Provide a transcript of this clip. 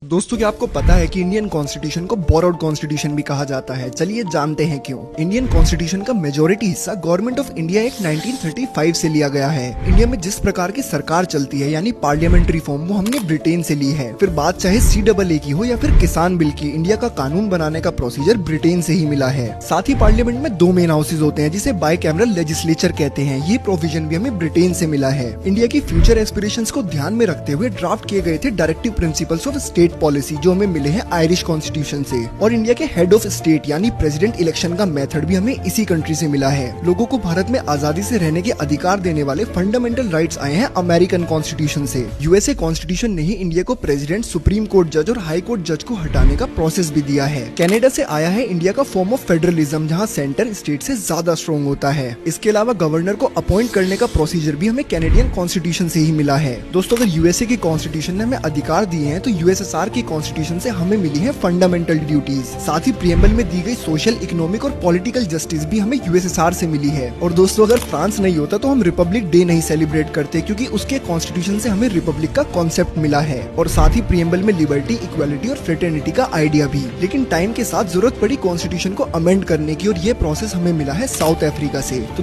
दोस्तों, क्या आपको पता है कि इंडियन कॉन्स्टिट्यूशन को बोरोड कॉन्स्टिट्यूशन भी कहा जाता है। चलिए जानते हैं क्यों। इंडियन कॉन्स्टिट्यूशन का मेजोरिटी हिस्सा गवर्नमेंट ऑफ इंडिया एक्ट 1935 से लिया गया है। इंडिया में जिस प्रकार की सरकार चलती है यानी पार्लियामेंट्री फॉर्म, वो हमने ब्रिटेन से ली है। फिर बात चाहे CAA की हो या फिर किसान बिल की, इंडिया का कानून बनाने का प्रोसीजर ब्रिटेन से ही मिला है। साथ ही पार्लियामेंट में 2 मेन हाउसेज होते हैं जिसे बाइकैमरल लेजिस्लेचर कहते हैं। ये प्रोविजन भी हमें ब्रिटेन से मिला है। इंडिया की फ्यूचर एस्पिरेशंस को ध्यान में रखते हुए ड्राफ्ट किए गए थे directive principles of state policy, जो हमें मिले हैं आयरिश कॉन्स्टिट्यूशन से। और इंडिया के हेड ऑफ स्टेट यानी प्रेसिडेंट इलेक्शन का मेथड भी हमें इसी कंट्री से मिला है। लोगों को भारत में आजादी से रहने के अधिकार देने वाले फंडामेंटल राइट्स आए हैं अमेरिकन कॉन्स्टिट्यूशन से। USA कॉन्स्टिट्यूशन ने ही इंडिया को प्रेसिडेंट, सुप्रीम कोर्ट जज और हाई कोर्ट जज को हटाने का प्रोसेस भी दिया है। कनाडा से आया है इंडिया का फॉर्म ऑफ फेडरलिज्म, जहाँ सेंटर स्टेट से ज्यादा स्ट्रॉन्ग होता है। इसके अलावा गवर्नर को अपॉइंट करने का प्रोसीजर भी हमें कैनेडियन कॉन्स्टिट्यूशन से ही मिला है। दोस्तों, अगर USA की कॉन्स्टिट्यूशन ने हमें अधिकार दिए हैं तो USSR की कॉन्स्टिट्यूशन से हमें मिली है फंडामेंटल ड्यूटीज। साथ ही प्रियम्बल में दी गई सोशल, इकोनॉमिक और पॉलिटिकल जस्टिस भी हमें USSR से मिली है। और दोस्तों, अगर फ्रांस नहीं होता तो हम रिपब्लिक डे नहीं सेलिब्रेट करते, क्योंकि उसके कॉन्स्टिट्यूशन से हमें रिपब्लिक का कॉन्सेप्ट मिला है। और साथ ही प्रियम्बल में लिबर्टी, इक्वालिटी और फ्रेटर्निटी का आइडिया भी। लेकिन टाइम के साथ जरूरत पड़ी कॉन्स्टिट्यूशन को अमेंड करने की, और ये प्रोसेस हमें मिला है साउथ अफ्रीका से।